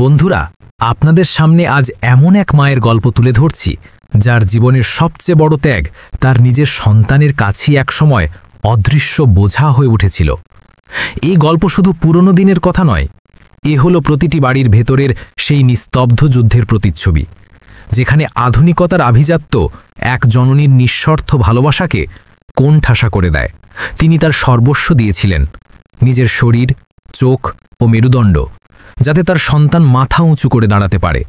বন্ধুরা, আপনাদের সামনে আজ এমন এক মায়ের গল্প তুলে ধরছি যার জীবনের সবচেয়ে বড় ত্যাগ তার নিজের সন্তানের কাছেই একসময় অদৃশ্য বোঝা হয়ে উঠেছিল। এই গল্প শুধু পুরনো দিনের কথা নয়, এ হলো প্রতিটি বাড়ির ভেতরের সেই নিস্তব্ধ যুদ্ধের প্রতিচ্ছবি, যেখানে আধুনিকতার আভিজাত্য এক জননীর নিঃস্বার্থ ভালোবাসাকে কোণঠাসা করে দেয়। তিনি তার সর্বস্ব দিয়েছিলেন, নিজের শরীর, চোখ ও মেরুদণ্ড, যাতে তার সন্তান মাথা উঁচু করে দাঁড়াতে পারে।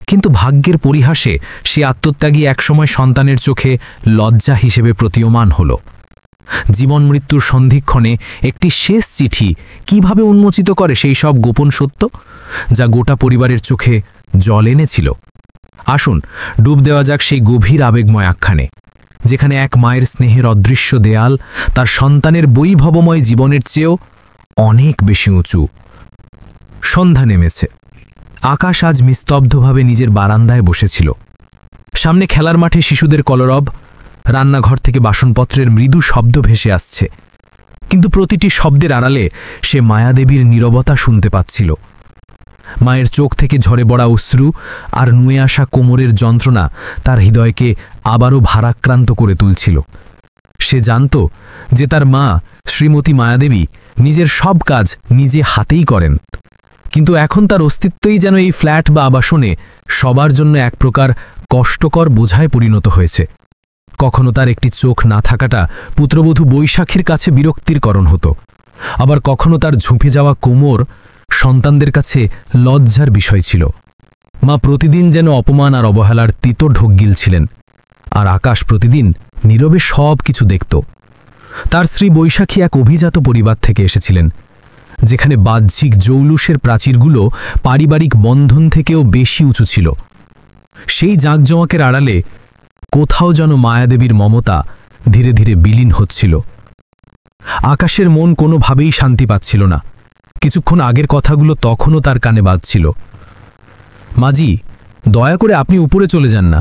কিন্তু ভাগ্যের পরিহাসে সে আত্মত্যাগী একসময় সন্তানের চোখে লজ্জা হিসেবে প্রতীয়মান হল। জীবন মৃত্যুর সন্ধিক্ষণে একটি শেষ চিঠি কিভাবে উন্মোচিত করে সেই সব গোপন সত্য, যা গোটা পরিবারের চোখে জল এনেছিল। আসুন ডুব দেওয়া যাক সেই গভীর আবেগময় আখ্যানে, যেখানে এক মায়ের স্নেহের অদৃশ্য দেয়াল তার সন্তানের বৈভবময় জীবনের চেয়েও অনেক বেশি উঁচু। সন্ধ্যা নেমেছে। আকাশ আজ নিস্তব্ধভাবে নিজের বারান্দায় বসেছিল। সামনে খেলার মাঠে শিশুদের কলরব, রান্নাঘর থেকে বাসনপত্রের মৃদু শব্দ ভেসে আসছে। কিন্তু প্রতিটি শব্দের আড়ালে সে মায়াদেবীর নীরবতা শুনতে পাচ্ছিল। মায়ের চোখ থেকে ঝরে পড়া অশ্রু আর নুয়ে আসা কোমরের যন্ত্রণা তার হৃদয়কে আবারও ভারাক্রান্ত করে তুলছিল। সে জানত যে তার মা শ্রীমতী মায়াদেবী নিজের সব কাজ নিজে হাতেই করেন, কিন্তু এখন তার অস্তিত্বই যেন এই ফ্ল্যাট বা আবাসনে সবার জন্য এক প্রকার কষ্টকর বোঝায় পরিণত হয়েছে। কখনো তার একটি চোখ না থাকাটা পুত্রবধূ বৈশাখীর কাছে বিরক্তির কারণ হতো, আবার কখনো তার ঝুঁকে যাওয়া কোমর সন্তানদের কাছে লজ্জার বিষয় ছিল। মা প্রতিদিন যেন অপমান আর অবহেলার তিতো ঢোক গিলছিলেন, আর আকাশ প্রতিদিন নীরবে সব কিছু দেখত। তার স্ত্রী বৈশাখী এক অভিজাত পরিবার থেকে এসেছিলেন, যেখানে বাহ্যিক জৌলুসের প্রাচীরগুলো পারিবারিক বন্ধন থেকেও বেশি উঁচু ছিল। সেই জাঁকজমকের আড়ালে কোথাও যেন মায়াদেবীর মমতা ধীরে ধীরে বিলীন হচ্ছিল। আকাশের মন কোনোভাবেই শান্তি পাচ্ছিল না। কিছুক্ষণ আগের কথাগুলো তখনও তার কানে বাজছিল। মাজি, দয়া করে আপনি উপরে চলে যান না।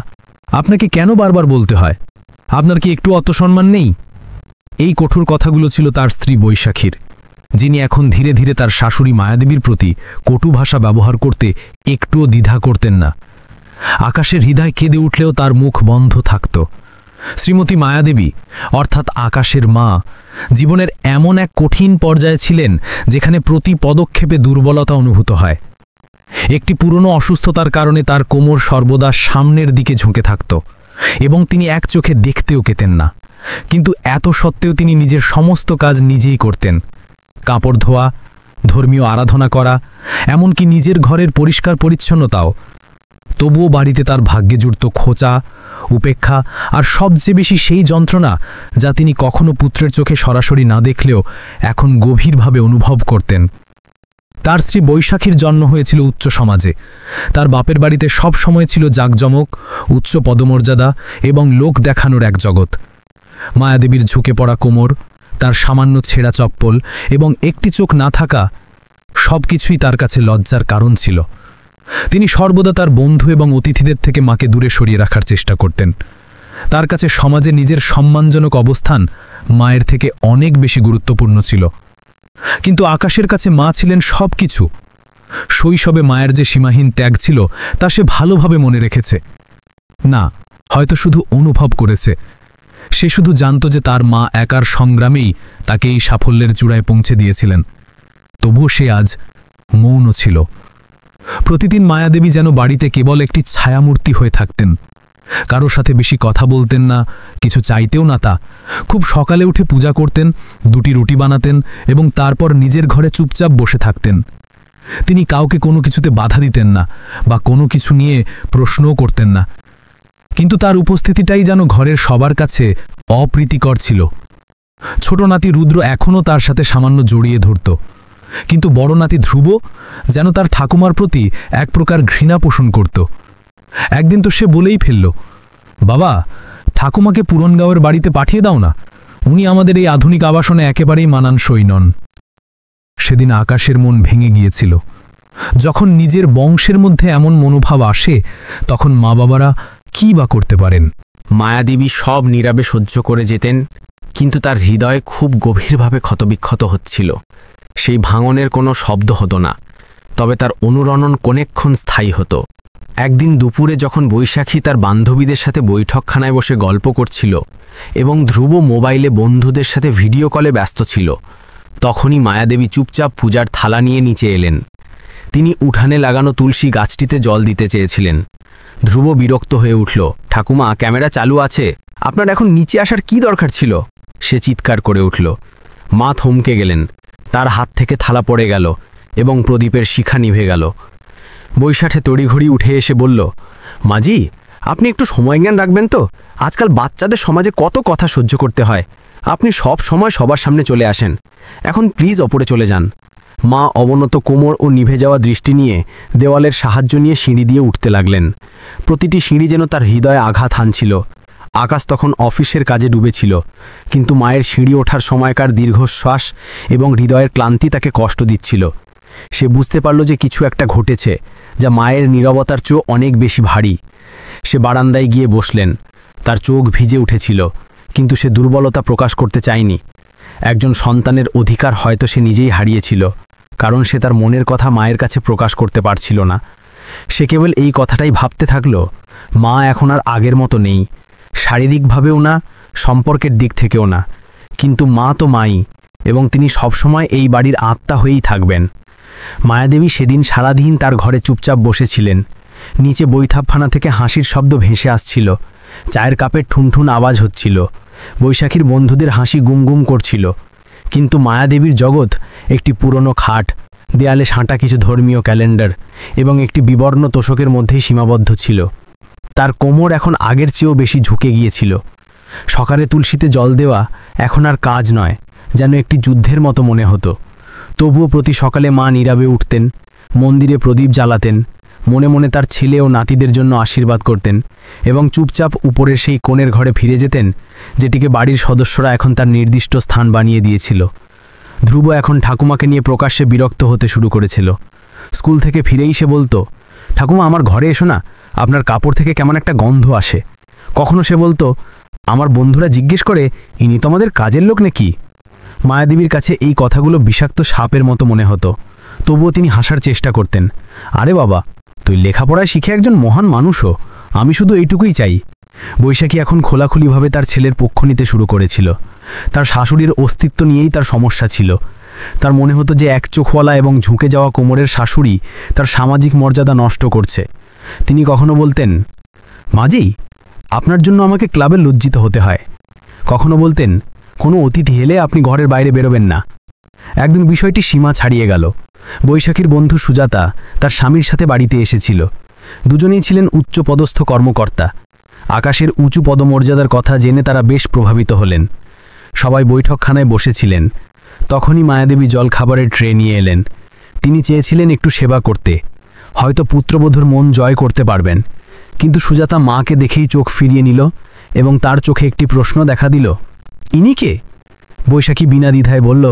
আপনাকে কেন বারবার বলতে হয়? আপনার কি একটু আত্মসম্মান নেই? এই কঠোর কথাগুলো ছিল তার স্ত্রী বৈশাখীর, যিনি এখন ধীরে ধীরে তার শাশুড়ি মায়াদেবীর প্রতি কটু ভাষা ব্যবহার করতে একটুও দ্বিধা করতেন না। আকাশের হৃদয় কেঁদে উঠলেও তার মুখ বন্ধ থাকত। শ্রীমতী মায়াদেবী অর্থাৎ আকাশের মা জীবনের এমন এক কঠিন পর্যায়ে ছিলেন যেখানে প্রতি পদক্ষেপে দুর্বলতা অনুভূত হয়। একটি পুরনো অসুস্থতার কারণে তার কোমর সর্বদা সামনের দিকে ঝুঁকে থাকত এবং তিনি এক চোখে দেখতেও পেতেন না। কিন্তু এত সত্ত্বেও তিনি নিজের সমস্ত কাজ নিজেই করতেন। কাপড় ধোয়া, ধর্মীয় আরাধনা করা, এমনকি নিজের ঘরের পরিষ্কার পরিচ্ছন্নতাও। তবুও বাড়িতে তার ভাগ্যে জুড়ত খোঁচা, উপেক্ষা আর সবচেয়ে বেশি সেই যন্ত্রণা যা তিনি কখনো পুত্রের চোখে সরাসরি না দেখলেও এখন গভীরভাবে অনুভব করতেন। তার স্ত্রী বৈশাখীর জন্ম হয়েছিল উচ্চ সমাজে। তার বাপের বাড়িতে সব সময় ছিল জাঁকজমক, উচ্চ পদমর্যাদা এবং লোক দেখানোর এক জগৎ। মায়াদেবীর ঝুঁকে পড়া কোমর, তার সামান্য ছেঁড়া চপ্পল এবং একটি চোখ না থাকা সবকিছুই তার কাছে লজ্জার কারণ ছিল। তিনি সর্বদা তার বন্ধু এবং অতিথিদের থেকে মাকে দূরে সরিয়ে রাখার চেষ্টা করতেন। তার কাছে সমাজে নিজের সম্মানজনক অবস্থান মায়ের থেকে অনেক বেশি গুরুত্বপূর্ণ ছিল। কিন্তু আকাশের কাছে মা ছিলেন সব কিছু। শৈশবে মায়ের যে সীমাহীন ত্যাগ ছিল তা সে ভালোভাবে মনে রেখেছে না, হয়তো শুধু অনুভব করেছে। সে শুধু জানত যে তার মা একার সংগ্রামেই তাকে এই সাফল্যের চূড়ায় পৌঁছে দিয়েছিলেন। তবুও সে আজ মৌন ছিল। প্রতিদিন মায়াদেবী যেন বাড়িতে কেবল একটি ছায়ামূর্তি হয়ে থাকতেন। কারো সাথে বেশি কথা বলতেন না, কিছু চাইতেও না তা। খুব সকালে উঠে পূজা করতেন, 2টি রুটি বানাতেন এবং তারপর নিজের ঘরে চুপচাপ বসে থাকতেন। তিনি কাউকে কোনো কিছুতে বাধা দিতেন না বা কোনো কিছু নিয়ে প্রশ্নও করতেন না। কিন্তু তার উপস্থিতিটাই যেন ঘরের সবার কাছে অপ্রীতিকর ছিল। ছোট নাতি রুদ্র এখনও তার সাথে সামান্য জড়িয়ে ধরত, কিন্তু বড় নাতি ধ্রুব যেন তার ঠাকুমার প্রতি এক প্রকার ঘৃণা পোষণ করত। একদিন তো সে বলেই ফেলল, বাবা, ঠাকুমাকে পুরনগাঁওয়ের বাড়িতে পাঠিয়ে দাও না, উনি আমাদের এই আধুনিক আবাসনে একেবারেই মানানসই নন। সেদিন আকাশের মন ভেঙে গিয়েছিল। যখন নিজের বংশের মধ্যে এমন মনোভাব আসে তখন মা বাবারা কী বা করতে পারেন? মায়াদেবী সব নীরবে সহ্য করে যেতেন, কিন্তু তার হৃদয় খুব গভীরভাবে ক্ষতবিক্ষত হচ্ছিল। সেই ভাঙনের কোনো শব্দ হতো না, তবে তার অনুরণন কোনেক্ষণ স্থায়ী হতো। একদিন দুপুরে যখন বৈশাখী তার বান্ধবীদের সাথে বৈঠকখানায় বসে গল্প করছিল এবং ধ্রুব মোবাইলে বন্ধুদের সাথে ভিডিও কলে ব্যস্ত ছিল, তখনই মায়াদেবী চুপচাপ পূজার থালা নিয়ে নিচে এলেন। তিনি উঠানে লাগানো তুলসী গাছটিতে জল দিতে চেয়েছিলেন। ধ্রুব বিরক্ত হয়ে উঠল। ঠাকুমা, ক্যামেরা চালু আছে, আপনার এখন নিচে আসার কি দরকার ছিল? সে চিৎকার করে উঠল। মা থমকে গেলেন। তার হাত থেকে থালা পড়ে গেল এবং প্রদীপের শিখা নিভে গেল। বৈশাখে তড়িঘড়ি উঠে এসে বলল, মাজি, আপনি একটু সময় জ্ঞান রাখবেন তো? আজকাল বাচ্চাদের সমাজে কত কথা সহ্য করতে হয়। আপনি সব সময় সবার সামনে চলে আসেন। এখন প্লিজ ওপরে চলে যান। মা অবনত কোমর ও নিভে যাওয়া দৃষ্টি নিয়ে দেওয়ালের সাহায্য নিয়ে সিঁড়ি দিয়ে উঠতে লাগলেন। প্রতিটি সিঁড়ি যেন তার হৃদয়ে আঘাত হানছিল। আকাশ তখন অফিসের কাজে ডুবেছিল, কিন্তু মায়ের সিঁড়ি ওঠার সময়কার দীর্ঘশ্বাস এবং হৃদয়ের ক্লান্তি তাকে কষ্ট দিচ্ছিল। সে বুঝতে পারল যে কিছু একটা ঘটেছে, যা মায়ের নীরবতার চেয়েও অনেক বেশি ভারী। সে বারান্দায় গিয়ে বসলেন। তার চোখ ভিজে উঠেছিল, কিন্তু সে দুর্বলতা প্রকাশ করতে চায়নি। একজন সন্তানের অধিকার হয়তো সে নিজেই হারিয়েছিল, কারণ সে তার মনের কথা মায়ের কাছে প্রকাশ করতে পারছিল না। সে কেবল এই কথাটাই ভাবতে থাকল, মা এখন আর আগের মতো নেই, শারীরিকভাবেও না, সম্পর্কের দিক থেকেও না, কিন্তু মা তো মাই, এবং তিনি সবসময় এই বাড়ির আত্মা হয়েই থাকবেন। মায়াদেবী সেদিন সারাদিন তার ঘরে চুপচাপ বসেছিলেন। নিচে বৈঠাপখানা থেকে হাসির শব্দ ভেসে আসছিল, চায়ের কাপের ঠুনঠুন আওয়াজ হচ্ছিল, বৈশাখীর বন্ধুদের হাসি গুমগুম করছিল। কিন্তু মায়াদেবীর জগৎ একটি পুরনো খাট, দেয়ালে সাঁটা কিছু ধর্মীয় ক্যালেন্ডার এবং একটি বিবর্ণ তোষকের মধ্যেই সীমাবদ্ধ ছিল। তার কোমর এখন আগের চেয়েও বেশি ঝুঁকে গিয়েছিল। সকালে তুলসীতে জল দেওয়া এখন আর কাজ নয়, যেন একটি যুদ্ধের মতো মনে হতো। তবুও প্রতি সকালে মা নীরবে উঠতেন, মন্দিরে প্রদীপ জ্বালাতেন, মনে মনে তার ছেলে ও নাতিদের জন্য আশীর্বাদ করতেন এবং চুপচাপ উপরের সেই কোণের ঘরে ফিরে যেতেন, যেটিকে বাড়ির সদস্যরা এখন তার নির্দিষ্ট স্থান বানিয়ে দিয়েছিল। ধ্রুব এখন ঠাকুমাকে নিয়ে প্রকাশ্যে বিরক্ত হতে শুরু করেছিল। স্কুল থেকে ফিরেই সে বলতো, ঠাকুমা, আমার ঘরে এসো না, আপনার কাপড় থেকে কেমন একটা গন্ধ আসে। কখনো সে বলতো, আমার বন্ধুরা জিজ্ঞেস করে, ইনি তো আমাদের কাজের লোক নাকি? মায়াদেবীর কাছে এই কথাগুলো বিষাক্ত সাপের মতো মনে হতো, তবুও তিনি হাসার চেষ্টা করতেন। আরে বাবা, তুই লেখাপড়ায় শিখে একজন মহান মানুষও, আমি শুধু এইটুকুই চাই। বৈশাখী এখন খোলাখুলিভাবে তার ছেলের পক্ষ নিতে শুরু করেছিল। তার শাশুড়ির অস্তিত্ব নিয়েই তার সমস্যা ছিল। তার মনে হতো যে এক চোখওয়ালা এবং ঝুঁকে যাওয়া কোমরের শাশুড়ি তার সামাজিক মর্যাদা নষ্ট করছে। তিনি কখনো বলতেন, মাজি, আপনার জন্য আমাকে ক্লাবে লজ্জিত হতে হয়। কখনো বলতেন, কোনো অতিথি এলে আপনি ঘরের বাইরে বেরোবেন না। একদিন বিষয়টি সীমা ছাড়িয়ে গেল। বৈশাখীর বন্ধু সুজাতা তার স্বামীর সাথে বাড়িতে এসেছিল। দুজনেই ছিলেন উচ্চপদস্থ কর্মকর্তা। আকাশের উঁচু পদমর্যাদার কথা জেনে তারা বেশ প্রভাবিত হলেন। সবাই বৈঠকখানায় বসেছিলেন। তখনই মায়াদেবী জলখাবারের ট্রে নিয়ে এলেন। তিনি চেয়েছিলেন একটু সেবা করতে, হয়তো পুত্রবধূর মন জয় করতে পারবেন। কিন্তু সুজাতা মাকে দেখেই চোখ ফিরিয়ে নিল এবং তার চোখে একটি প্রশ্ন দেখা দিল, ইনি কে? বৈশাখী বিনা দ্বিধায় বলল,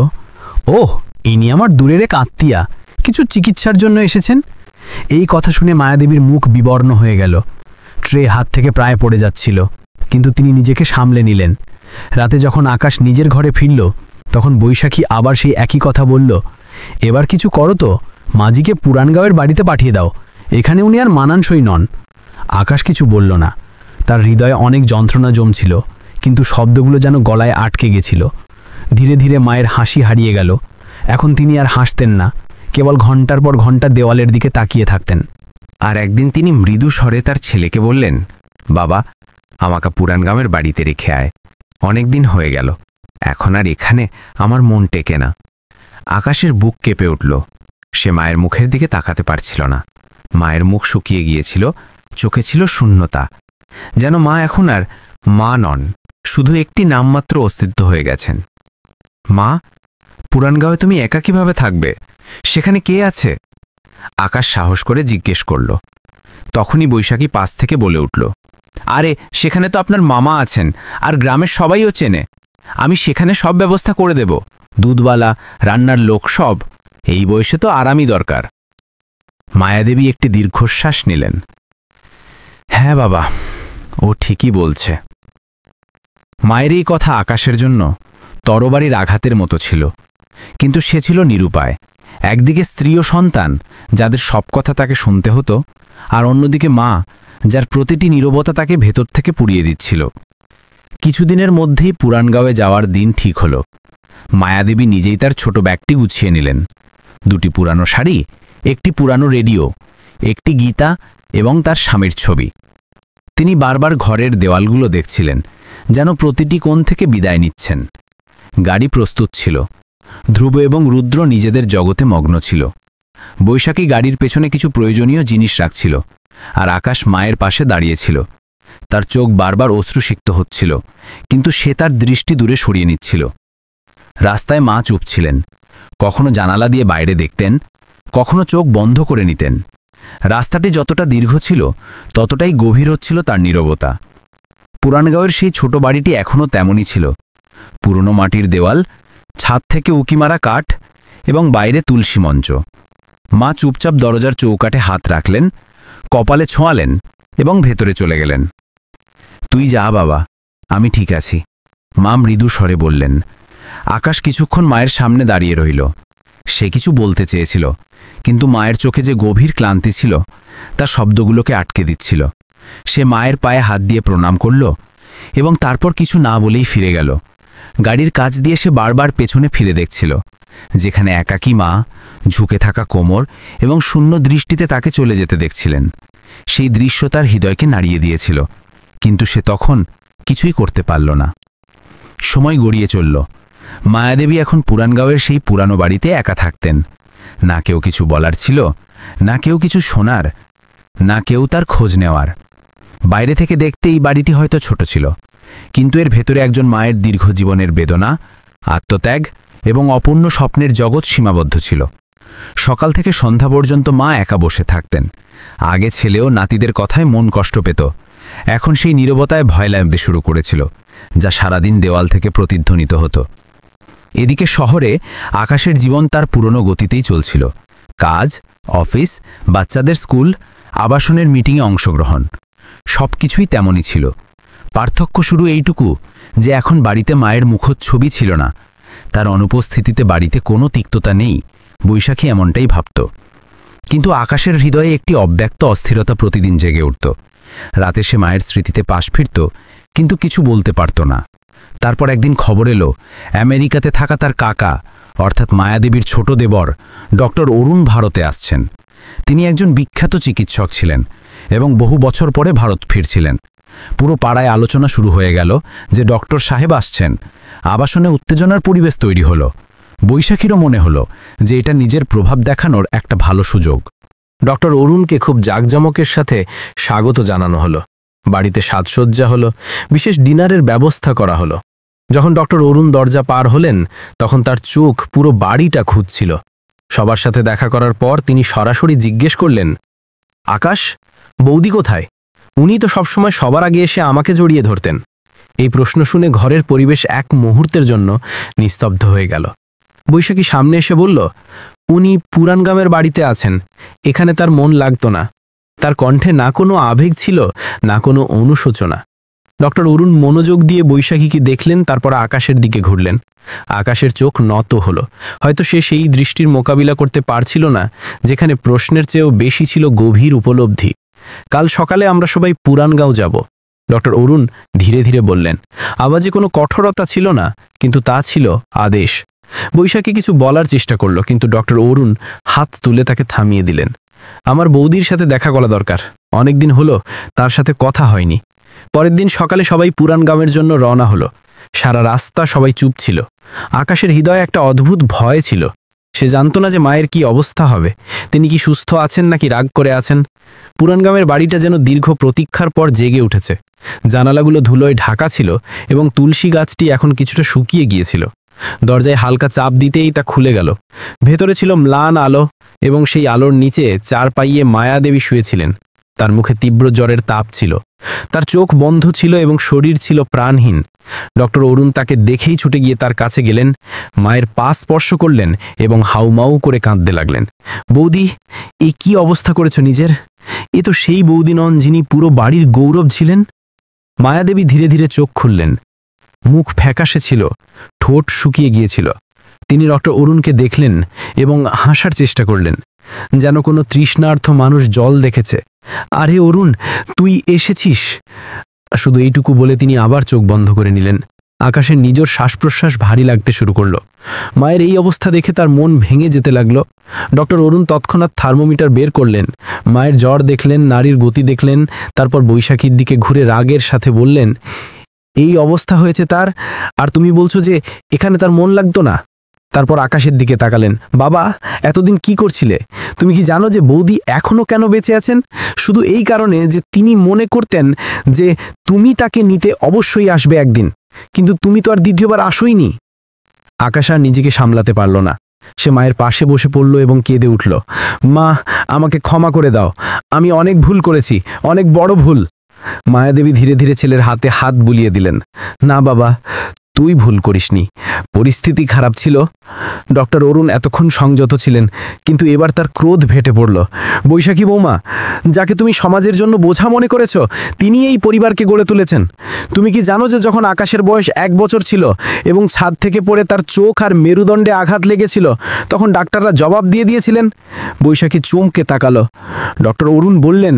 ওহ, ইনি আমার দূরের এক আত্মীয়া, কিছু চিকিৎসার জন্য এসেছেন। এই কথা শুনে মায়াদেবীর মুখ বিবর্ণ হয়ে গেল। ট্রে হাত থেকে প্রায় পড়ে যাচ্ছিল, কিন্তু তিনি নিজেকে সামলে নিলেন। রাতে যখন আকাশ নিজের ঘরে ফিরল, তখন বৈশাখী আবার সেই একই কথা বলল, এবার কিছু করো তো, মাজিকে পুরানগাঁওয়ের বাড়িতে পাঠিয়ে দাও, এখানে উনি আর মানানসই নন। আকাশ কিছু বলল না। তার হৃদয়ে অনেক যন্ত্রণা জমছিল, কিন্তু শব্দগুলো যেন গলায় আটকে গেছিল। ধীরে ধীরে মায়ের হাসি হারিয়ে গেল। এখন তিনি আর হাসতেন না, কেবল ঘন্টার পর ঘন্টা দেওয়ালের দিকে তাকিয়ে থাকতেন। আর একদিন তিনি মৃদু স্বরে তার ছেলেকে বললেন, বাবা, আমাকে পুরানগাঁওয়ের বাড়িতে রেখে আয়, অনেক দিন হয়ে গেল, এখন আর এখানে আমার মন টেকে না। আকাশের বুক কেঁপে উঠল। সে মায়ের মুখের দিকে তাকাতে পারছিল না। মায়ের মুখ শুকিয়ে গিয়েছিল, চোখে ছিল শূন্যতা, যেন মা এখন আর মা নন, শুধু একটি নামমাত্র অস্তিত্ব হয়ে গেছেন। মা, পুরানগাঁওয়ে তুমি একা কিভাবে থাকবে? সেখানে কে আছে? আকাশ সাহস করে জিজ্ঞেস করল। তখনই বৈশাখী পাশ থেকে বলে উঠল, আরে, সেখানে তো আপনার মামা আছেন, আর গ্রামের সবাইও চেনে। আমি সেখানে সব ব্যবস্থা করে দেব, দুধওয়ালা, রান্নার লোক, সব। এই বয়সে তো আরামই দরকার। মায়াদেবী একটি দীর্ঘশ্বাস নিলেন। হ্যাঁ বাবা, ও ঠিকই বলছে। মায়ের এই কথা আকাশের জন্য তরবারির আঘাতের মতো ছিল। কিন্তু সে ছিল নিরুপায়। একদিকে স্ত্রী ও সন্তান, যাদের সব কথা তাকে শুনতে হতো, আর অন্যদিকে মা, যার প্রতিটি নীরবতা তাকে ভেতর থেকে পুড়িয়ে দিচ্ছিল। কিছুদিনের মধ্যেই পুরানগাঁওয়ে যাওয়ার দিন ঠিক হলো। মায়াদেবী নিজেই তার ছোট ব্যাগটি গুছিয়ে নিলেন। 2টি পুরানো শাড়ি, একটি পুরানো রেডিও, একটি গীতা এবং তার স্বামীর ছবি। তিনি বারবার ঘরের দেওয়ালগুলো দেখছিলেন, যেন প্রতিটি কোণ থেকে বিদায় নিচ্ছেন। গাড়ি প্রস্তুত ছিল। ধ্রুব এবং রুদ্র নিজেদের জগতে মগ্ন ছিল। বৈশাখী গাড়ির পেছনে কিছু প্রয়োজনীয় জিনিস রাখছিল, আর আকাশ মায়ের পাশে দাঁড়িয়েছিল। তার চোখ বারবার অশ্রুসিক্ত হচ্ছিল, কিন্তু সে তার দৃষ্টি দূরে সরিয়ে নিচ্ছিল। রাস্তায় মা চুপ ছিলেন। কখনো জানালা দিয়ে বাইরে দেখতেন, কখনো চোখ বন্ধ করে নিতেন। রাস্তাটি যতটা দীর্ঘ ছিল, ততটাই গভীর হচ্ছিল তার নীরবতা। পুরানগাঁওয়ের সেই ছোট বাড়িটি এখনও তেমনই ছিল। পুরনো মাটির দেওয়াল, ছাদ থেকে উকিমারা কাঠ এবং বাইরে তুলসী মঞ্চ। মা চুপচাপ দরজার চৌকাঠে হাত রাখলেন, কপালে ছোঁয়ালেন এবং ভেতরে চলে গেলেন। তুই যা বাবা, আমি ঠিক আছি, মা মৃদু স্বরে বললেন। আকাশ কিছুক্ষণ মায়ের সামনে দাঁড়িয়ে রইল। সে কিছু বলতে চেয়েছিল, কিন্তু মায়ের চোখে যে গভীর ক্লান্তি ছিল, তা শব্দগুলোকে আটকে দিচ্ছিল। সে মায়ের পায়ে হাত দিয়ে প্রণাম করল এবং তারপর কিছু না বলেই ফিরে গেল। গাড়ির কাছ দিয়ে সে বারবার পেছনে ফিরে দেখছিল, যেখানে একাকী মা ঝুঁকে থাকা কোমর এবং শূন্য দৃষ্টিতে তাকে চলে যেতে দেখছিলেন। সেই দৃশ্য তার হৃদয়কে নাড়িয়ে দিয়েছিল, কিন্তু সে তখন কিছুই করতে পারল না। সময় গড়িয়ে চলল। মায়াদেবী এখন পুরানগাঁওয়ের সেই পুরানো বাড়িতে একা থাকতেন। না কেউ কিছু বলার ছিল, না কেউ কিছু শোনার, না কেউ তার খোঁজ নেওয়ার। বাইরে থেকে দেখতে এই বাড়িটি হয়তো ছোট ছিল, কিন্তু এর ভেতরে একজন মায়ের দীর্ঘ জীবনের বেদনা, আত্মত্যাগ এবং অপূর্ণ স্বপ্নের জগৎ সীমাবদ্ধ ছিল। সকাল থেকে সন্ধ্যা পর্যন্ত মা একা বসে থাকতেন। আগে ছেলেও নাতিদের কথায় মন কষ্ট পেত। এখন সেই নীরবতায় ভয় লাগতে শুরু করেছিল, যা সারাদিন দেওয়াল থেকে প্রতিধ্বনিত হতো। এদিকে শহরে আকাশের জীবন তার পুরনো গতিতেই চলছিল। কাজ, অফিস, বাচ্চাদের স্কুল, আবাসনের মিটিংয়ে অংশগ্রহণ, সবকিছুই তেমনই ছিল। পার্থক্য শুরু এইটুকু যে এখন বাড়িতে মায়ের মুখচ্ছবি ছিল না। তার অনুপস্থিতিতে বাড়িতে কোনো তিক্ততা নেই, বৈশাখী এমনটাই ভাবত। কিন্তু আকাশের হৃদয়ে একটি অব্যক্ত অস্থিরতা প্রতিদিন জেগে উঠত। রাতে সে মায়ের স্মৃতিতে পাশ ফিরত, কিন্তু কিছু বলতে পারত না। তারপর একদিন খবর এলো, আমেরিকাতে থাকা তার কাকা অর্থাৎ মায়াদেবীর ছোট দেবর ডক্টর অরুণ ভারতে আসছেন। তিনি একজন বিখ্যাত চিকিৎসক ছিলেন এবং বহু বছর পরে ভারত ফিরছিলেন। পুরো পাড়ায় আলোচনা শুরু হয়ে গেল যে ডক্টর সাহেব আসছেন। আবাসনে উত্তেজনার পরিবেশ তৈরি হলো। বৈশাখীরও মনে হলো যে এটা নিজের প্রভাব দেখানোর একটা ভালো সুযোগ। ডক্টর অরুণকে খুব জাঁকজমকের সাথে স্বাগত জানানো হলো। বাড়িতে সাজসজ্জা হলো, বিশেষ ডিনারের ব্যবস্থা করা হলো। যখন ডক্টর অরুণ দরজা পার হলেন, তখন তার চোখ পুরো বাড়িটা খুঁজছিল। সবার সাথে দেখা করার পর তিনি সরাসরি জিজ্ঞেস করলেন, আকাশ, বৌদি কোথায়? উনি তো সবসময় সবার আগে এসে আমাকে জড়িয়ে ধরতেন। এই প্রশ্ন শুনে ঘরের পরিবেশ এক মুহূর্তের জন্য নিস্তব্ধ হয়ে গেল। বৈশাখী সামনে এসে বলল, উনি পুরানগামের বাড়িতে আছেন, এখানে তার মন লাগতো না। তার কণ্ঠে না কোনো আবেগ ছিল, না কোনো অনুশোচনা। ডক্টর অরুণ মনোযোগ দিয়ে বৈশাখীকে দেখলেন, তারপর আকাশের দিকে ঘুরলেন। আকাশের চোখ নত হলো। হয়তো সে সেই দৃষ্টির মোকাবিলা করতে পারছিল না, যেখানে প্রশ্নের চেয়েও বেশি ছিল গভীর উপলব্ধি। কাল সকালে আমরা সবাই পুরানগাঁও যাব, ডক্টর অরুণ ধীরে ধীরে বললেন। আওয়াজে কোনো কঠোরতা ছিল না, কিন্তু তা ছিল আদেশ। বৈশাখী কিছু বলার চেষ্টা করল, কিন্তু ডক্টর অরুণ হাত তুলে তাকে থামিয়ে দিলেন। আমার বৌদির সাথে দেখা করা দরকার, অনেকদিন হলো তার সাথে কথা হয়নি। পরের দিন সকালে সবাই পুরানগাঁওয়ের জন্য রওনা হলো। সারা রাস্তা সবাই চুপ ছিল। আকাশের হৃদয়ে একটা অদ্ভুত ভয় ছিল। সে জানত না যে মায়ের কি অবস্থা হবে। তিনি কি সুস্থ আছেন নাকি রাগ করে আছেন। পুরানগাঁওয়ের বাড়িটা যেন দীর্ঘ প্রতীক্ষার পর জেগে উঠেছে। জানালাগুলো ধুলোয় ঢাকা ছিল এবং তুলসী গাছটি এখন কিছুটা শুকিয়ে গিয়েছিল। দরজায় হালকা চাপ দিতেই তা খুলে গেল। ভেতরে ছিল ম্লান আলো এবং সেই আলোর নিচে চারপাইয়ে মায়াদেবী শুয়েছিলেন। তার মুখে তীব্র জ্বরের তাপ ছিল। তার চোখ বন্ধ ছিল এবং শরীর ছিল প্রাণহীন। ডক্টর অরুণ তাকে দেখেই ছুটে গিয়ে তার কাছে গেলেন, মায়ের পা স্পর্শ করলেন এবং হাউমাউ করে কাঁদতে লাগলেন। বৌদি, এ কি অবস্থা করেছ নিজের? এ তো সেই বৌদি নন যিনি পুরো বাড়ির গৌরব ছিলেন। মায়াদেবী ধীরে ধীরে চোখ খুললেন। মুখ ফ্যাকাশে ছিল, ঠোঁট শুকিয়ে গিয়েছিল। তিনি ডক্টর অরুণকে দেখলেন এবং হাসার চেষ্টা করলেন, যেন কোনো তৃষ্ণার্থ মানুষ জল দেখেছে। আরে অরুণ, তুই এসেছিস। শুধু এইটুকু বলে তিনি আবার চোখ বন্ধ করে নিলেন। আকাশের নিজের শ্বাস প্রশ্বাস ভারী লাগতে শুরু করলো। মায়ের এই অবস্থা দেখে তার মন ভেঙে যেতে লাগলো। ডক্টর অরুণ তৎক্ষণাৎ থার্মোমিটার বের করলেন, মায়ের জ্বর দেখলেন, নাড়ির গতি দেখলেন, তারপর বৈশাখীর দিকে ঘুরে রাগের সাথে বললেন, এই অবস্থা হয়েছে তার, আর তুমি বলছো যে এখানে তার মন লাগতো না? তারপর আকাশের দিকে তাকালেন। বাবা, এতদিন কি করছিলে? তুমি কি জানো যে বৌদি এখনো কেন বেঁচে আছেন? শুধু এই কারণে যে তিনি মনে করতেন যে তুমি তাকে নিতে অবশ্যই আসবে একদিন, কিন্তু তুমি তো আর দ্বিতীয়বার আসোইনি। আকাশ আর নিজেকে সামলাতে পারল না। সে মায়ের পাশে বসে পড়ল এবং কেঁদে উঠল, মা, আমাকে ক্ষমা করে দাও, আমি অনেক ভুল করেছি, অনেক বড় ভুল। মায়াদেবী ধীরে ধীরে ছেলের হাতে হাত বুলিয়ে দিলেন। না বাবা, তুই ভুল করিসনি, পরিস্থিতি খারাপ ছিল। ডক্টর অরুণ এতক্ষণ সংযত ছিলেন, কিন্তু এবার তার ক্রোধ ফেটে পড়ল। বৈশাখী বৌমা, যাকে তুমি সমাজের জন্য বোঝা মনে করেছ, তিনি এই পরিবারকে গড়ে তুলেছেন। তুমি কি জানো যে যখন আকাশের বয়স 1 বছর ছিল এবং ছাদ থেকে পড়ে তার চোখ আর মেরুদণ্ডে আঘাত লেগেছিল, তখন ডাক্তাররা জবাব দিয়ে দিয়েছিলেন? বৈশাখী চমকে তাকালো। ডক্টর অরুণ বললেন,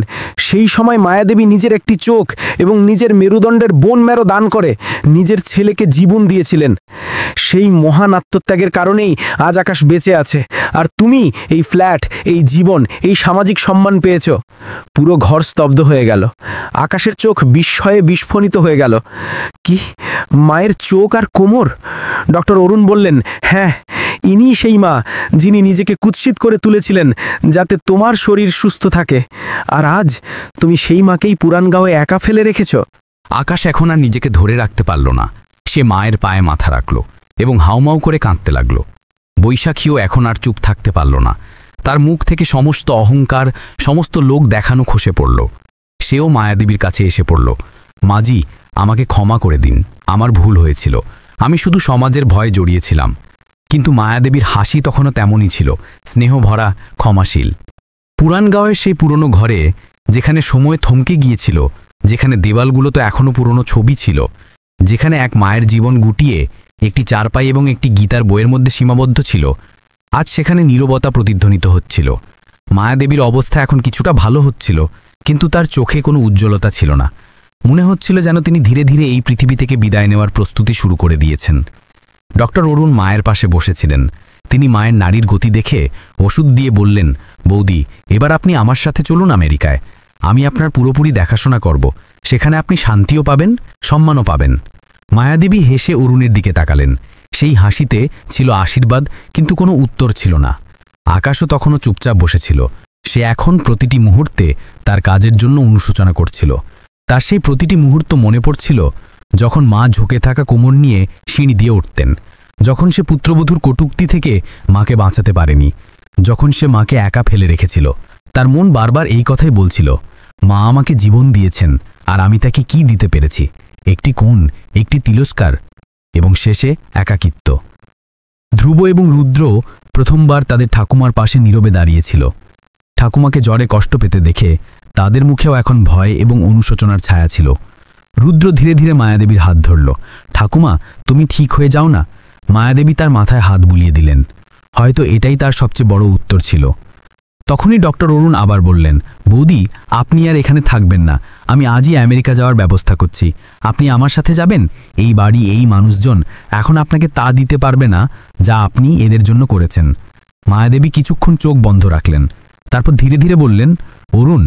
সেই সময় মায়াদেবী নিজের একটি চোখ এবং নিজের মেরুদণ্ডের বোন ম্যারো দান করে নিজের ছেলেকে জীবন দিয়েছিলেন। সেই মহান আত্মত্যাগের কারণেই আজ আকাশ বেঁচে আছে, আর তুমি এই ফ্ল্যাট, এই জীবন, এই সামাজিক সম্মান পেয়েছ। পুরো ঘর স্তব্ধ হয়ে গেল। আকাশের চোখ বিস্ময়ে বিস্ফোরিত হয়ে গেল। কি, মায়ের চোখ আর কোমর? ডক্টর অরুণ বললেন, হ্যাঁ, ইনি সেই মা যিনি নিজেকে কুৎসিত করে তুলেছিলেন যাতে তোমার শরীর সুস্থ থাকে, আর আজ তুমি সেই মাকেই পুরানগাঁওয়ে একা ফেলে রেখেছ। আকাশ এখন আর নিজেকে ধরে রাখতে পারল না। সে মায়ের পায়ে মাথা রাখল এবং হাউমাউ করে কাঁদতে লাগল। বৈশাখীও এখন আর চুপ থাকতে পারল না। তার মুখ থেকে সমস্ত অহংকার, সমস্ত লোক দেখানো খসে পড়ল। সেও মায়াদেবীর কাছে এসে পড়ল। মাজি, আমাকে ক্ষমা করে দিন, আমার ভুল হয়েছিল, আমি শুধু সমাজের ভয়ে জড়িয়েছিলাম। কিন্তু মায়াদেবীর হাসি তখনও তেমনই ছিল, স্নেহভরা, ক্ষমাশীল। পুরানগাঁওয়ের সেই পুরনো ঘরে, যেখানে সময় থমকে গিয়েছিল, যেখানে দেওয়ালগুলো তো এখনও পুরনো ছবি ছিল, যেখানে এক মায়ের জীবন গুটিয়ে একটি চারপাই এবং একটি গীতার বইয়ের মধ্যে সীমাবদ্ধ ছিল, আজ সেখানে নীরবতা প্রতিধ্বনিত হচ্ছিল। মায়াদেবীর অবস্থা এখন কিছুটা ভালো হচ্ছিল, কিন্তু তার চোখে কোনো উজ্জ্বলতা ছিল না। মনে হচ্ছিল যেন তিনি ধীরে ধীরে এই পৃথিবী থেকে বিদায় নেওয়ার প্রস্তুতি শুরু করে দিয়েছেন। ডক্টর অরুণ মায়ের পাশে বসেছিলেন। তিনি মায়ের নাড়ির গতি দেখে ওষুধ দিয়ে বললেন, বৌদি, এবার আপনি আমার সাথে চলুন আমেরিকায়। আমি আপনার পুরোপুরি দেখাশোনা করব। সেখানে আপনি শান্তিও পাবেন, সম্মানও পাবেন। মায়াদেবী হেসে অরুণের দিকে তাকালেন। সেই হাসিতে ছিল আশীর্বাদ, কিন্তু কোনো উত্তর ছিল না। আকাশও তখনও চুপচাপ বসেছিল। সে এখন প্রতিটি মুহূর্তে তার কাজের জন্য অনুশোচনা করছিল। তার সেই প্রতিটি মুহূর্ত মনে পড়ছিল যখন মা ঝুঁকে থাকা কোমর নিয়ে সিঁড়ি দিয়ে উঠতেন, যখন সে পুত্রবধূর কটূক্তি থেকে মাকে বাঁচাতে পারেনি, যখন সে মাকে একা ফেলে রেখেছিল। তার মন বারবার এই কথাই বলছিল, মা আমাকে জীবন দিয়েছেন, আর আমি তাকে কি দিতে পেরেছি? একটি কোণ, একটি তিরস্কার, এবং শেষে একাকিত্ব। ধ্রুব এবং রুদ্র প্রথমবার তাদের ঠাকুমার পাশে নীরবে দাঁড়িয়েছিল। ঠাকুমাকে জ্বরে কষ্ট পেতে দেখে তাদের মুখেও এখন ভয় এবং অনুশোচনার ছায়া ছিল। রুদ্র ধীরে ধীরে মায়াদেবীর হাত ধরল। ঠাকুমা, তুমি ঠিক হয়ে যাও না। মায়াদেবী তার মাথায় হাত বুলিয়ে দিলেন। হয়তো এটাই তার সবচেয়ে বড় উত্তর ছিল। তখনই ডক্টর অরুণ আবার বললেন, বৌদি, আপনি আর এখানে থাকবেন না। আমি আজই আমেরিকা যাওয়ার ব্যবস্থা করছি। আপনি আমার সাথে যাবেন। এই বাড়ি, এই মানুষজন এখন আপনাকে তা দিতে পারবে না যা আপনি এদের জন্য করেছেন। মায়াদেবী কিছুক্ষণ চোখ বন্ধ রাখলেন, তারপর ধীরে ধীরে বললেন, অরুণ,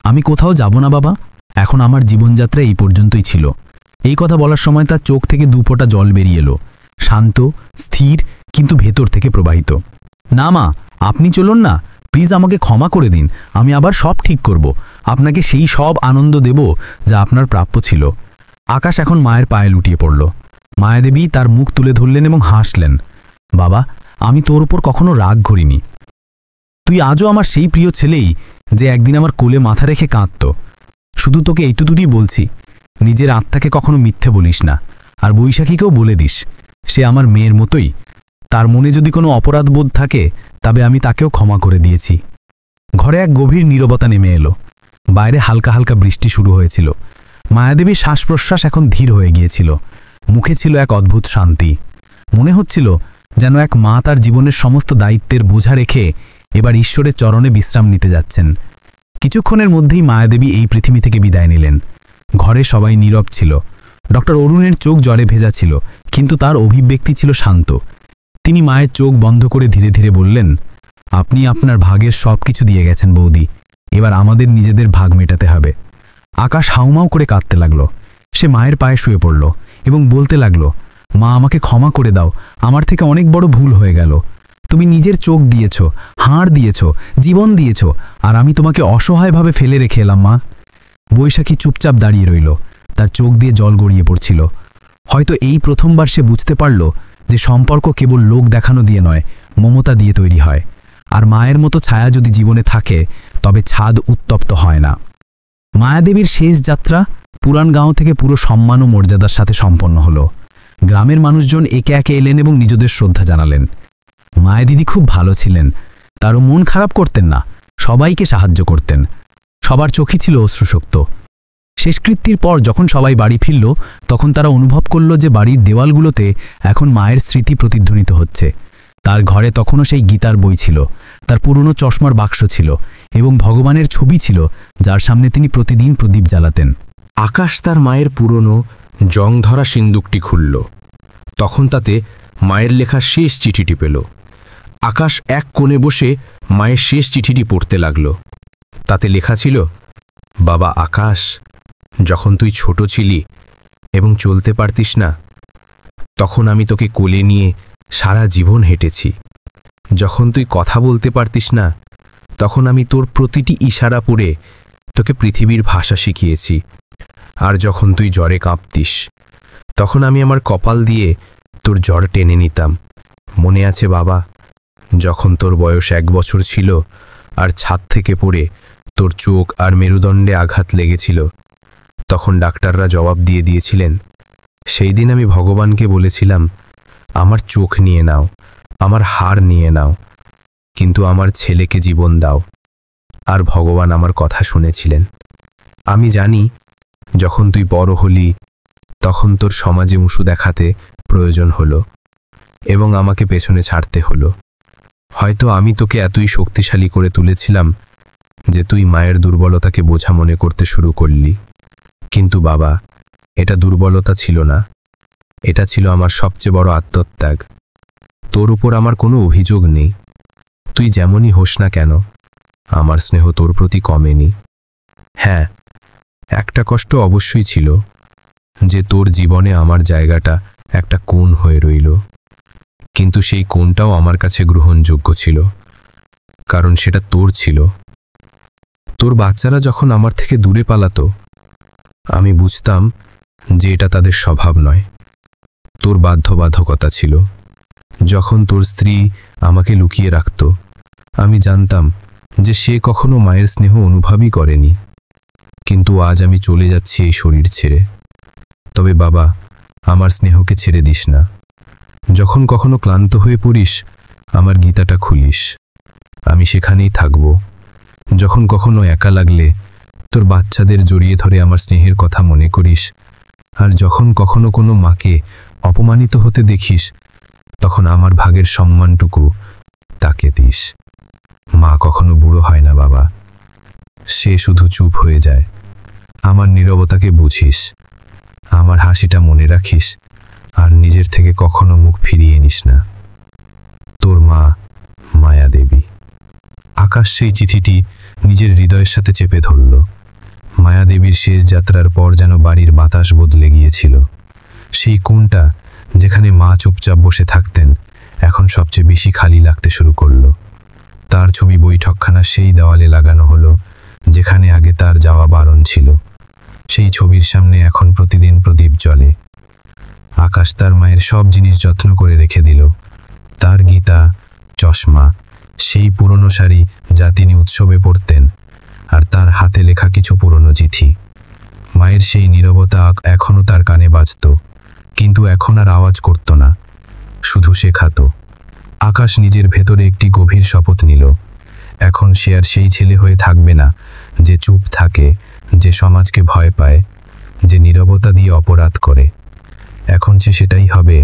আমি কোথাও যাব না বাবা। এখন আমার জীবনযাত্রা এই পর্যন্তই ছিল। এই কথা বলার সময় তার চোখ থেকে 2 ফোঁটা জল বেরিয়ে এলো, শান্ত, স্থির, কিন্তু ভেতর থেকে প্রবাহিত। না মা, আপনি চলুন না, প্লিজ আমাকে ক্ষমা করে দিন। আমি আবার সব ঠিক করব। আপনাকে সেই সব আনন্দ দেব যা আপনার প্রাপ্য ছিল। আকাশ এখন মায়ের পায়ে লুটিয়ে পড়ল। মায়াদেবী তার মুখ তুলে ধরলেন এবং হাসলেন। বাবা, আমি তোর উপর কখনো রাগ করিনি। তুই আজও আমার সেই প্রিয় ছেলেই যে একদিন আমার কোলে মাথা রেখে কাঁদত। শুধু তোকে এইটুকুই বলছি, নিজের আত্মাকে কখনো মিথ্যে বলিস না। আর বৈশাখীকেও বলে দিস, সে আমার মেয়ের মতোই। তার মনে যদি কোনো অপরাধ বোধ থাকে, তবে আমি তাকেও ক্ষমা করে দিয়েছি। ঘরে এক গভীর নীরবতা নেমে এলো। বাইরে হালকা হালকা বৃষ্টি শুরু হয়েছিল। মায়াদেবীর শ্বাস প্রশ্বাস এখন ধীর হয়ে গিয়েছিল। মুখে ছিল এক অদ্ভুত শান্তি। মনে হচ্ছিল যেন এক মা তার জীবনের সমস্ত দায়িত্বের বোঝা রেখে এবার ঈশ্বরের চরণে বিশ্রাম নিতে যাচ্ছেন। কিছুক্ষণের মধ্যেই মায়াদেবী এই পৃথিবী থেকে বিদায় নিলেন। ঘরে সবাই নীরব ছিল। ডক্টর অরুণের চোখ জলে ভেজা ছিল, কিন্তু তার অভিব্যক্তি ছিল শান্ত। তিনি মায়ের চোখ বন্ধ করে ধীরে ধীরে বললেন, আপনি আপনার ভাগের সব কিছু দিয়ে গেছেন বৌদি, এবার আমাদের নিজেদের ভাগ মেটাতে হবে। আকাশ হাউমাউ করে কাঁদতে লাগলো। সে মায়ের পায়ে শুয়ে পড়ল এবং বলতে লাগলো, মা, আমাকে ক্ষমা করে দাও, আমার থেকে অনেক বড় ভুল হয়ে গেল। তুমি নিজের চোখ দিয়েছ, হাড় দিয়েছ, জীবন দিয়েছ, আর আমি তোমাকে অসহায়ভাবে ফেলে রেখে এলাম মা। বৈশাখী চুপচাপ দাঁড়িয়ে রইল। তার চোখ দিয়ে জল গড়িয়ে পড়ছিল। হয়তো এই প্রথমবার সে বুঝতে পারল যে সম্পর্ক কেবল লোক দেখানো দিয়ে নয়, মমতা দিয়ে তৈরি হয়। আর মায়ের মতো ছায়া যদি জীবনে থাকে, তবে ছাদ উত্তপ্ত হয় না। মায়াদেবীর শেষ যাত্রা পুরানগাঁও থেকে পুরো সম্মান ও মর্যাদার সাথে সম্পন্ন হলো। গ্রামের মানুষজন একে একে এলেন এবং নিজেদের শ্রদ্ধা জানালেন। মায়াদিদি খুব ভালো ছিলেন, তারও মন খারাপ করতেন না, সবাইকে সাহায্য করতেন। সবার চোখই ছিল অশ্রুসক্ত। শেষকৃত্যের পর যখন সবাই বাড়ি ফিরল, তখন তারা অনুভব করল যে বাড়ির দেওয়ালগুলোতে এখন মায়ের স্মৃতি প্রতিধ্বনিত হচ্ছে। তার ঘরে তখনও সেই গীতার বই ছিল, তার পুরনো চশমার বাক্স ছিল এবং ভগবানের ছবি ছিল, যার সামনে তিনি প্রতিদিন প্রদীপ জ্বালাতেন। আকাশ তার মায়ের পুরনো জং ধরা সিন্দুকটি খুলল। তখন তাতে মায়ের লেখা শেষ চিঠিটি পেল। আকাশ এক কোণে বসে মায়ের শেষ চিঠিটি পড়তে লাগল। তাতে লেখা ছিল, বাবা আকাশ, যখন তুই ছোট ছিলি এবং চলতে পারতিস না, তখন আমি তোকে কোলে নিয়ে সারা জীবন হেঁটেছি। যখন তুই কথা বলতে পারতিস না, তখন আমি তোর প্রতিটি ইশারা পড়ে তোকে পৃথিবীর ভাষা শিখিয়েছি। আর যখন তুই জ্বরে কাঁপতিস, তখন আমি আমার কপাল দিয়ে তোর জ্বর টেনে নিতাম। মনে আছে বাবা, যখন তোর বয়স 1 বছর ছিল আর ছাদ থেকে পড়ে তোর চোখ আর মেরুদণ্ডে আঘাত লেগেছিল, তখন ডাক্তাররা জবাব দিয়ে দিয়েছিলেন। সেই দিন আমি ভগবানকে বলেছিলাম, আমার চোখ নিয়ে নাও, আমার হাড় নিয়ে নাও, কিন্তু আমার ছেলেকে জীবন দাও। আর ভগবান আমার কথা শুনেছিলেন। আমি জানি যখন তুই বড় হলি, তখন তোর সমাজে উঁচু দেখাতে প্রয়োজন হলো এবং আমাকে পেছনে ছাড়তে হলো। হয়তো আমি তোকে এতই শক্তিশালী করে তুলেছিলাম যে তুই মায়ের দুর্বলতাকে বোঝা মনে করতে শুরু করলি। কিন্তু বাবা, এটা দুর্বলতা ছিল না, এটা ছিল আমার সবচেয়ে বড় আত্মত্যাগ। তোর উপর আমার কোনো অভিযোগ নেই। তুই যেমনই হোস না কেন, আমার স্নেহ তোর প্রতি কমেনি। হ্যাঁ, একটা কষ্ট অবশ্যই ছিল, যে তোর জীবনে আমার জায়গাটা একটা কোণ হয়ে রইল। কিন্তু সেই কোণটাও আমার কাছে গ্রহণযোগ্য ছিল, কারণ সেটা তোর ছিল। তোর বাচ্চারা যখন আমার থেকে দূরে পালাতো, আমি বুঝতাম যে এটা তাদের স্বভাব নয়, তোর বাধ্যবাধকতা ছিল। যখন তোর স্ত্রী আমাকে লুকিয়ে রাখত, আমি জানতাম যে সে কখনো মায়ের স্নেহ অনুভবই করেনি। কিন্তু আজ আমি চলে যাচ্ছি এই শরীর ছেড়ে। তবে বাবা, আমার স্নেহকে ছেড়ে দিস না। যখন কখনো ক্লান্ত হয়ে পড়িস, আমার গীতাটা খুলিস, আমি সেখানেই থাকব। যখন কখনো একা লাগলে তোর বাচ্চাদের জড়িয়ে ধরে আমার স্নেহের কথা মনে করিস, আর যখন কখনো কোনো মাকে অপমানিত হতে দেখিস, তখন আমার ভাগের সম্মানটুকু তাকে দিস। মা কখনো বুড়ো হয় না বাবা, সে শুধু চুপ হয়ে যায়। আমার নীরবতাকে বুঝিস, আমার হাসিটা মনে রাখিস, আর নিজের থেকে কখনো মুখ ফিরিয়ে নিস না। তোর মা, মায়াদেবী। আকাশ সেই চিঠিটি নিজের হৃদয়ের সাথে চেপে ধরল। মায়াদেবীর শেষ যাত্রার পর যেন বাড়ির বাতাস বদলে গিয়েছিল। সেই কোণটা যেখানে মা চুপচাপ বসে থাকতেন, এখন সবচেয়ে বেশি খালি লাগতে শুরু করল। তার ছবি বৈঠকখানা সেই দেওয়ালে লাগানো হলো যেখানে আগে তার যাওয়া বারণ ছিল। সেই ছবির সামনে এখন প্রতিদিন প্রদীপ জ্বলে। আকাশ তার মায়ের সব জিনিস যত্ন করে রেখে দিল, তার গীতা, চশমা, সেই পুরনো শাড়ি যা তিনি উৎসবে পরতেন, আর তার হাতে লেখা কিছু পুরনো চিঠি। মায়ের সেই নীরবতা এখনও তার কানে বাজত, কিন্তু এখন আর আওয়াজ করত না, শুধু শেখাত। আকাশ নিজের ভেতরে একটি গভীর শপথ নিল। এখন সে আর সেই ছেলে হয়ে থাকবে না যে চুপ থাকে, যে সমাজকে ভয় পায়, যে নীরবতা দিয়ে অপরাধ করে। এখন সে সেটাই হবে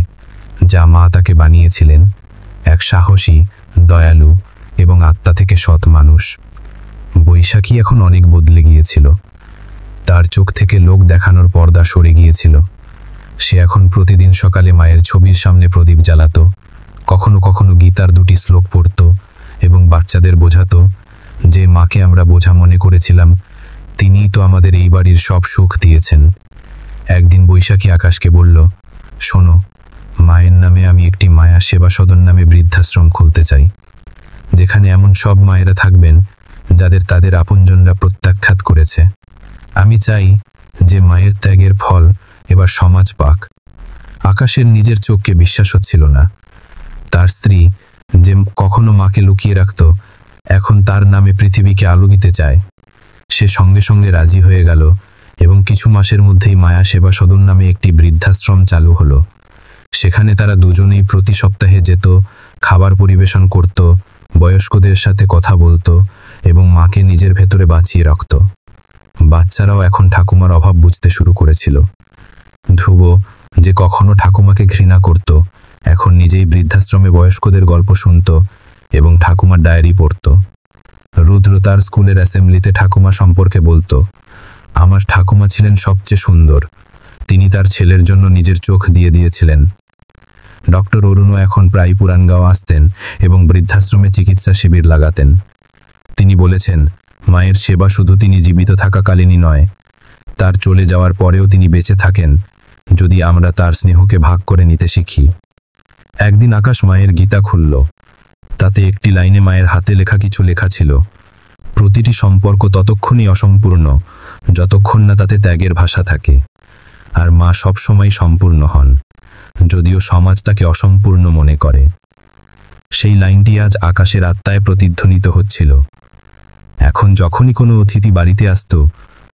যা মা তাকে বানিয়েছিলেন এক সাহসী, দয়ালু এবং আত্মা থেকে সৎ মানুষ। বৈশাখী এখন অনেক বদলে গিয়েছিল। তার চোখ থেকে লোক দেখানোর পর্দা সরে গিয়েছিল। সে এখন প্রতিদিন সকালে মায়ের ছবির সামনে প্রদীপ জ্বালাত, কখনো কখনো গীতার 2টি শ্লোক পড়ত এবং বাচ্চাদের বোঝাতো যে মাকে আমরা বোঝা মনে করেছিলাম, তিনিই তো আমাদের এই বাড়ির সব সুখ দিয়েছেন। একদিন বৈশাখী আকাশকে বলল, শোনো, মায়ের নামে আমি একটি মায়া সেবা সদন নামে বৃদ্ধাশ্রম খুলতে চাই, যেখানে এমন সব মায়েরা থাকবেন যাদের তাদের আপনজনরা প্রত্যাখ্যাত করেছে। আমি চাই যে মায়ের ত্যাগের ফল এবার সমাজ পাক। আকাশের নিজের চোখকে বিশ্বাস হচ্ছিল না। তার স্ত্রী, যে কখনো মাকে লুকিয়ে রাখত, এখন তার নামে পৃথিবীকে আলো দিতে চায়। সে সঙ্গে সঙ্গে রাজি হয়ে গেল এবং কিছু মাসের মধ্যেই মায়া সেবা সদন নামে একটি বৃদ্ধাশ্রম চালু হলো। সেখানে তারা দুজনেই প্রতি সপ্তাহে যেত, খাবার পরিবেশন করত, বয়স্কদের সাথে কথা বলতো এবং মাকে নিজের ভেতরে বাঁচিয়ে রাখত। বাচ্চারাও এখন ঠাকুমার অভাব বুঝতে শুরু করেছিল। ধ্রুব, যে কখনো ঠাকুমাকে ঘৃণা করত, এখন নিজেই বৃদ্ধাশ্রমে বয়স্কদের গল্প শুনত এবং ঠাকুমার ডায়েরি পড়ত। রুদ্র তার স্কুলের অ্যাসেম্বলিতে ঠাকুমা সম্পর্কে বলতো, আমার ঠাকুমা ছিলেন সবচেয়ে সুন্দর, তিনি তার ছেলের জন্য নিজের চোখ দিয়ে দিয়েছিলেন। ডক্টর অরুণও এখন প্রায় পুরানগাঁও আসতেন এবং বৃদ্ধাশ্রমে চিকিৎসা শিবির লাগাতেন। তিনি বলেছেন, মায়ের সেবা শুধু তিনি জীবিত থাকাকালীনই নয়, তার চলে যাওয়ার পরেও তিনি বেঁচে থাকেন যদি আমরা তার স্নেহকে ভাগ করে নিতে শিখি। একদিন আকাশ মায়ের গীতা খুলল। তাতে একটি লাইনে মায়ের হাতে লেখা কিছু লেখা ছিল, প্রতিটি সম্পর্ক ততক্ষণই অসম্পূর্ণ যতক্ষণ না তাতে ত্যাগের ভাষা থাকে, আর মা সবসময় সম্পূর্ণ হন, যদিও সমাজ তাকে অসম্পূর্ণ মনে করে। সেই লাইনটি আজ আকাশের আত্মায় প্রতিধ্বনিত হচ্ছিল। এখন যখনই কোনো অতিথি বাড়িতে আসত,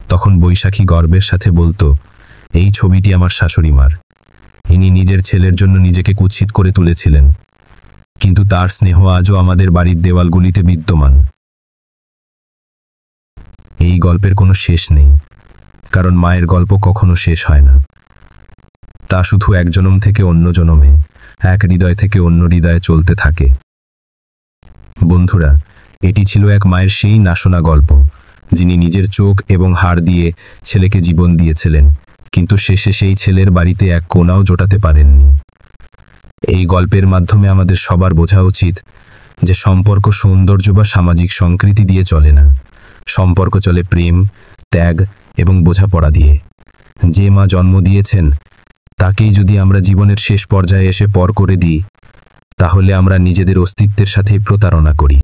তখন বৈশাখী গর্বের সাথে বলতো, এই ছবিটি আমার শাশুড়ি মার। ইনি নিজের ছেলের জন্য নিজেকে কুৎসিত করে তুলেছিলেন, কিন্তু তার স্নেহ আজও আমাদের বাড়ির দেওয়ালগুলিতে বিদ্যমান। এই গল্পের কোনো শেষ নেই, কারণ মায়ের গল্প কখনো শেষ হয় না। তা শুধু এক জনম থেকে অন্য জনমে, এক হৃদয় থেকে অন্য হৃদয়ে চলতে থাকে। বন্ধুরা, এটি ছিল এক মায়ের সেই না শোনা গল্প, যিনি নিজের চোখ এবং হাড় দিয়ে ছেলেকে জীবন দিয়েছিলেন, কিন্তু শেষে সেই ছেলের বাড়িতে এক কোণাও জোটাতে পারেননি। এই গল্পের মাধ্যমে আমাদের সবার বোঝা উচিত যে সম্পর্ক সৌন্দর্য বা সামাজিক সংস্কৃতি দিয়ে চলে না। সম্পর্ক চলে প্রেম, ত্যাগ এবং বোঝাপড়া দিয়ে। যে মা জন্ম দিয়েছেন, তাকেই যদি আমরা জীবনের শেষ পর্যায়ে এসে পর করে দিই, তাহলে আমরা নিজেদের অস্তিত্বের সাথেই প্রতারণা করি।